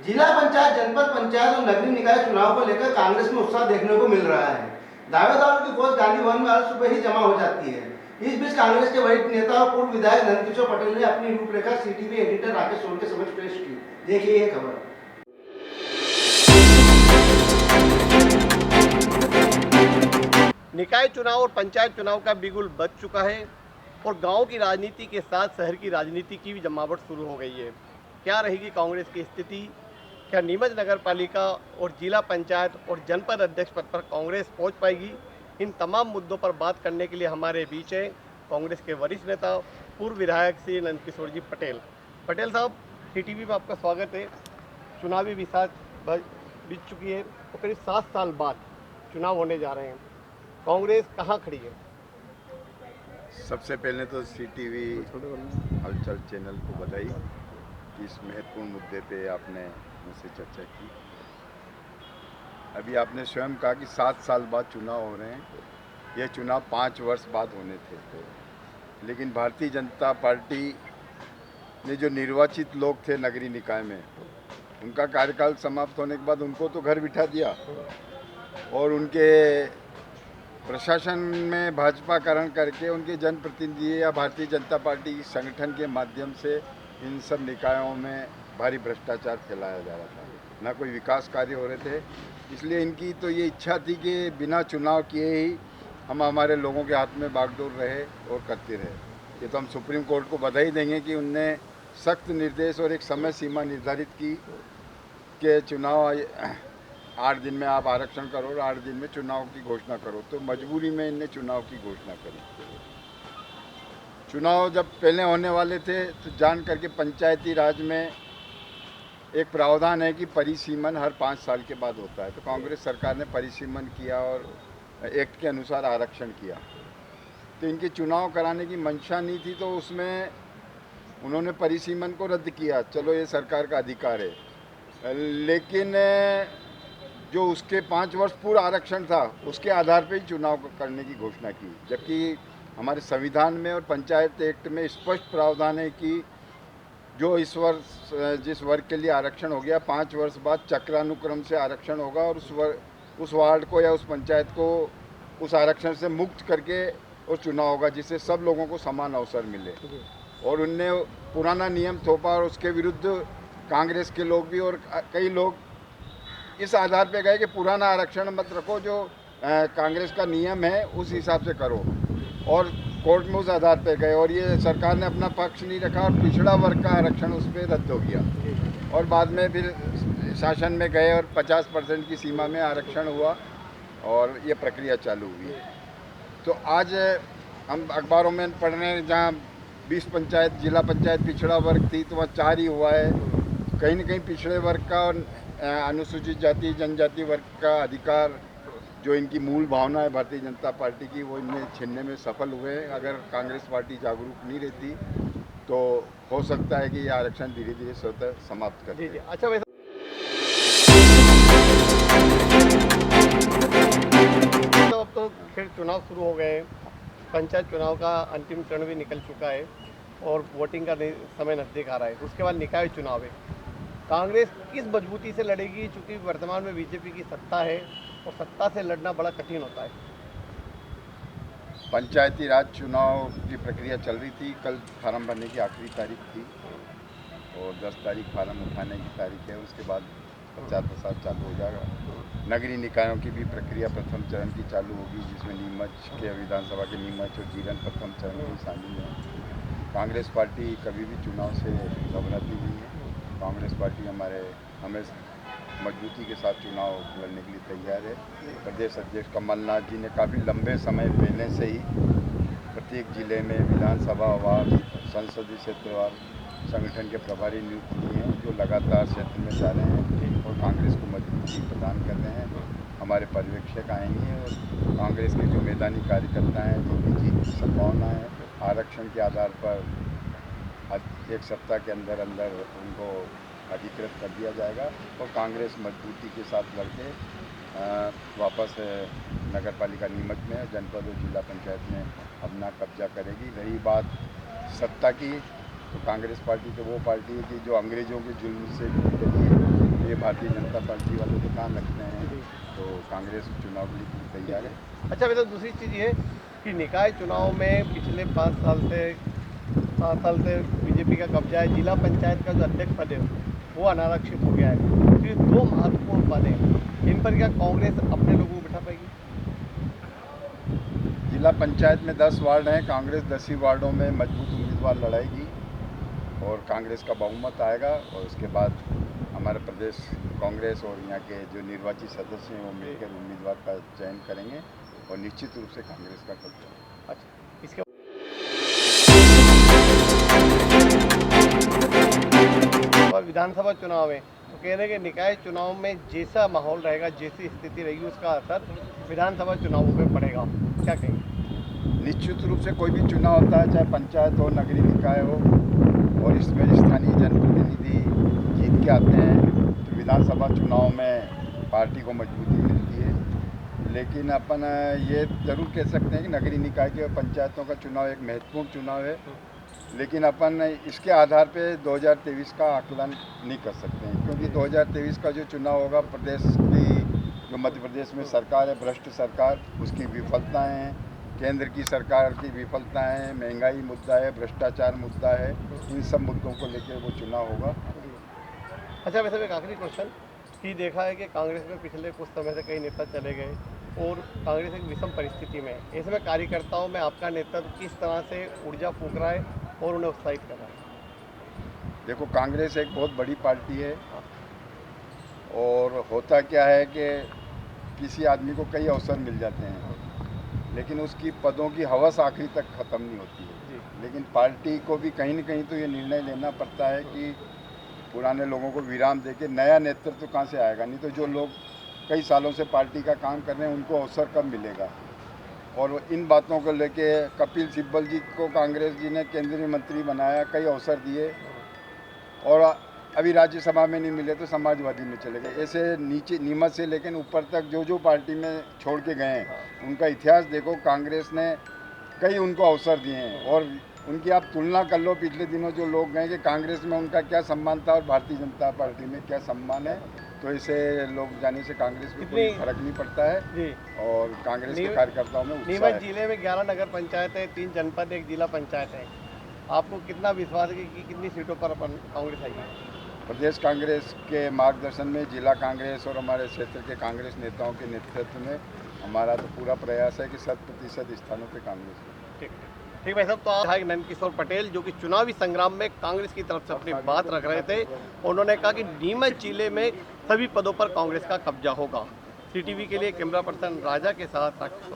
जिला पंचायत, जनपद पंचायत और नगरीय निकाय चुनाव को लेकर कांग्रेस में उत्साह देखने को मिल रहा है। दावेदारों की फौज गांधी भवन में आज सुबह ही जमा हो जाती है। इस बीच कांग्रेस के वरिष्ठ नेता और पूर्व विधायक नंदकिशोर पटेल ने अपनी रूपरेखा सीटीवी एडिटर राकेश सोल के समक्ष पेश की। देखिए ये खबर। निकाय चुनाव और पंचायत चुनाव का बिगुल बज चुका है और गांव की राजनीति के साथ शहर की राजनीति की भी जमावट शुरू हो गई है। क्या रहेगी कांग्रेस की स्थिति? क्या नीमच नगर पालिका और जिला पंचायत और जनपद अध्यक्ष पद पर कांग्रेस पहुंच पाएगी? इन तमाम मुद्दों पर बात करने के लिए हमारे बीच है कांग्रेस के वरिष्ठ नेता पूर्व विधायक श्री नंदकिशोर जी पटेल। पटेल साहब, टीटीवी में आपका स्वागत है। चुनावी विसात बीत चुकी है और करीब 7 साल बाद चुनाव होने जा रहे हैं। कांग्रेस कहाँ खड़ी है? सबसे पहले तो सीटीवी हलचल चैनल को बधाई कि इस महत्वपूर्ण मुद्दे पे आपने मुझसे चर्चा की। अभी आपने स्वयं कहा कि 7 साल बाद चुनाव हो रहे हैं। यह चुनाव 5 वर्ष बाद होने थे, लेकिन भारतीय जनता पार्टी ने जो निर्वाचित लोग थे नगरीय निकाय में, उनका कार्यकाल समाप्त होने के बाद उनको तो घर बिठा दिया और उनके प्रशासन में भाजपाकरण करके उनके जनप्रतिनिधि या भारतीय जनता पार्टी संगठन के माध्यम से इन सब निकायों में भारी भ्रष्टाचार फैलाया जा रहा था। ना कोई विकास कार्य हो रहे थे। इसलिए इनकी तो ये इच्छा थी कि बिना चुनाव किए ही हम हमारे लोगों के हाथ में बागडोर रहे और करते रहे। ये तो हम सुप्रीम कोर्ट को बधाई देंगे कि उनने सख्त निर्देश और एक समय सीमा निर्धारित की कि चुनाव 8 दिन में आप आरक्षण करो और 8 दिन में चुनाव की घोषणा करो। तो मजबूरी में इनने चुनाव की घोषणा करी। चुनाव जब पहले होने वाले थे तो जान करके पंचायती राज में एक प्रावधान है कि परिसीमन हर 5 साल के बाद होता है। तो कांग्रेस सरकार ने परिसीमन किया और एक्ट के अनुसार आरक्षण किया। तो इनके चुनाव कराने की मंशा नहीं थी, तो उसमें उन्होंने परिसीमन को रद्द किया। चलो, ये सरकार का अधिकार है, लेकिन जो उसके 5 वर्ष पूर्व आरक्षण था उसके आधार पर ही चुनाव करने की घोषणा की। जबकि हमारे संविधान में और पंचायत एक्ट में स्पष्ट प्रावधान है कि जो इस वर्ष जिस वर्ग के लिए आरक्षण हो गया, 5 वर्ष बाद चक्रानुक्रम से आरक्षण होगा और उस वार्ड को या उस पंचायत को उस आरक्षण से मुक्त करके और चुनाव होगा, जिससे सब लोगों को समान अवसर मिले। और उनने पुराना नियम थोपा और उसके विरुद्ध कांग्रेस के लोग भी और कई लोग इस आधार पे गए कि पुराना आरक्षण मत रखो, जो कांग्रेस का नियम है उस हिसाब से करो, और कोर्ट में उस आधार पे गए और ये सरकार ने अपना पक्ष नहीं रखा और पिछड़ा वर्ग का आरक्षण उस पर रद्द हो गया। और बाद में फिर शासन में गए और 50% की सीमा में आरक्षण हुआ और ये प्रक्रिया चालू हुई। तो आज हम अखबारों में पढ़ रहे हैं जहाँ 20 पंचायत जिला पंचायत पिछड़ा वर्ग थी तो वहाँ 4 ही हुआ है। कहीं न कहीं पिछड़े वर्ग का और अनुसूचित जाति जनजाति वर्ग का अधिकार, जो इनकी मूल भावना है भारतीय जनता पार्टी की, वो इनमें छीनने में सफल हुए। अगर कांग्रेस पार्टी जागरूक नहीं रहती तो हो सकता है कि ये आरक्षण धीरे धीरे स्वतः समाप्त कर दे। अच्छा, वैसे तो अब तो फिर चुनाव शुरू हो गए। पंचायत चुनाव का अंतिम चरण भी निकल चुका है और वोटिंग का समय नजदीक आ रहा है। उसके बाद निकाय चुनाव है। कांग्रेस किस मजबूती से लड़ेगी, चूँकि वर्तमान में बीजेपी की सत्ता है और सत्ता से लड़ना बड़ा कठिन होता है। पंचायती राज चुनाव की प्रक्रिया चल रही थी। कल फार्म भरने की आखिरी तारीख थी और 10 तारीख फार्म उठाने की तारीख है। उसके बाद प्रचार प्रसार चालू हो जाएगा। नगरीय निकायों की भी प्रक्रिया प्रथम चरण की चालू होगी, जिसमें नीमच के विधानसभा के नीमच और जीरन प्रथम चरण में शामिल है। कांग्रेस पार्टी कभी भी चुनाव से घबराती नहीं है। कांग्रेस पार्टी हमें मजबूती के साथ चुनाव लड़ने के लिए तैयार है। प्रदेश अध्यक्ष कमलनाथ जी ने काफ़ी लंबे समय पहले से ही प्रत्येक जिले में विधानसभावार, संसदीय क्षेत्रवार संगठन के प्रभारी नियुक्त किए हैं, जो लगातार क्षेत्र में जा रहे हैं और कांग्रेस को मजबूती प्रदान कर रहे हैं। हमारे पर्यवेक्षक आएंगे और कांग्रेस के जो मैदानी कार्यकर्ता हैं, जिनकी जीत की संभावना है, आरक्षण के आधार पर 1 सप्ताह के अंदर उनको अधिकृत कर दिया जाएगा और कांग्रेस मजबूती के साथ लड़के वापस नगर पालिका नीमच में, जनपद और जिला पंचायत में अपना कब्जा करेगी। रही बात सत्ता की, तो कांग्रेस पार्टी तो वो पार्टी है कि जो अंग्रेज़ों के जुल्म से लड़ी है ये भारतीय जनता पार्टी वाले तो काम रखते हैं, तो कांग्रेस चुनाव के लिए पूरी तैयार है। अच्छा मतलब दूसरी चीज़ ये कि निकाय चुनाव में पिछले 7 साल से बीजेपी का कब्जा है। जिला पंचायत का जो अध्यक्ष पद है वो अनारक्षित हो गया है। तो ये 2 महत्वपूर्ण पद हैं, इन पर क्या कांग्रेस अपने लोगों को बिठा पाएगी? जिला पंचायत में 10 वार्ड हैं, कांग्रेस 10 ही वार्डों में मजबूत उम्मीदवार लड़ाएगी और कांग्रेस का बहुमत आएगा, और उसके बाद हमारे प्रदेश कांग्रेस और यहाँ के जो निर्वाचित सदस्य हैं वो मिलकर उम्मीदवार का चयन करेंगे और निश्चित रूप से कांग्रेस का कब्जा। अच्छा, इसके और विधानसभा चुनाव है तो कह रहे हैं कि निकाय चुनाव में जैसा माहौल रहेगा, जैसी स्थिति रहेगी, उसका असर विधानसभा चुनावों पे पड़ेगा, क्या कहेंगे? निश्चित रूप से कोई भी चुनाव होता है, चाहे पंचायत हो, नगरीय निकाय हो, और इसमें स्थानीय जनप्रतिनिधि जीत के आते हैं तो विधानसभा चुनाव में पार्टी को मजबूती मिलती है। लेकिन अपन ये ज़रूर कह सकते हैं कि नगरीय निकाय के पंचायतों का चुनाव एक महत्वपूर्ण चुनाव है, लेकिन अपन इसके आधार पे 2023 का आकलन नहीं कर सकते हैं, क्योंकि 2023 का जो चुनाव होगा, प्रदेश की जो मध्य प्रदेश में सरकार है, भ्रष्ट सरकार, उसकी विफलताएँ हैं, केंद्र की सरकार की विफलताएँ हैं, महंगाई मुद्दा है, भ्रष्टाचार मुद्दा है, इन सब मुद्दों को लेकर वो चुनाव होगा। अच्छा, वैसे एक आखिरी क्वेश्चन कि देखा है कि कांग्रेस में पिछले कुछ समय से कई नेता चले गए और कांग्रेस एक विषम परिस्थिति में है। इसमें कार्यकर्ताओं में आपका नेतृत्व किस तरह से ऊर्जा फूंक रहा है और उन्हें उत्साहित कर रहा है? देखो, कांग्रेस एक बहुत बड़ी पार्टी है और होता क्या है कि किसी आदमी को कई अवसर मिल जाते हैं, लेकिन उसकी पदों की हवस आखिरी तक ख़त्म नहीं होती है। लेकिन पार्टी को भी कहीं न कहीं तो ये निर्णय लेना पड़ता है कि पुराने लोगों को विराम देके नया नेतृत्व कहाँ से आएगा। नहीं तो जो लोग कई सालों से पार्टी का काम कर रहे हैं उनको अवसर कब मिलेगा। और इन बातों को लेके कपिल सिब्बल जी को कांग्रेस जी ने केंद्रीय मंत्री बनाया, कई अवसर दिए, और अभी राज्यसभा में नहीं मिले तो समाजवादी में चले गए। ऐसे नीचे नीमच से लेकिन ऊपर तक जो जो पार्टी में छोड़ के गए हैं उनका इतिहास देखो, कांग्रेस ने कई उनको अवसर दिए हैं, और उनकी आप तुलना कर लो पिछले दिनों जो लोग गए कि कांग्रेस में उनका क्या सम्मान था और भारतीय जनता पार्टी में क्या सम्मान है। तो इसे लोग जाने से कांग्रेस में कोई फर्क नहीं पड़ता है जी। और कांग्रेस के कार्यकर्ताओं में उत्साह नीमच है। जिले में 11 नगर पंचायत है, 3 जनपद, 1 जिला पंचायत है। आपको कितना विश्वास है कि कितनी सीटों पर अपन कांग्रेस आएगी? प्रदेश कांग्रेस के मार्गदर्शन में जिला कांग्रेस और हमारे क्षेत्र के कांग्रेस नेताओं के नेतृत्व में हमारा तो पूरा प्रयास है कि 100% स्थानों पे कांग्रेस हो। ठीक भाई साहब, तो आप नंदकिशोर पटेल जो कि चुनावी संग्राम में कांग्रेस की तरफ से अपनी बात रख रहे थे, उन्होंने कहा कि नीमच जिले में सभी पदों पर कांग्रेस का कब्जा होगा। CTV के लिए कैमरा पर्सन राजा के साथ राकेश।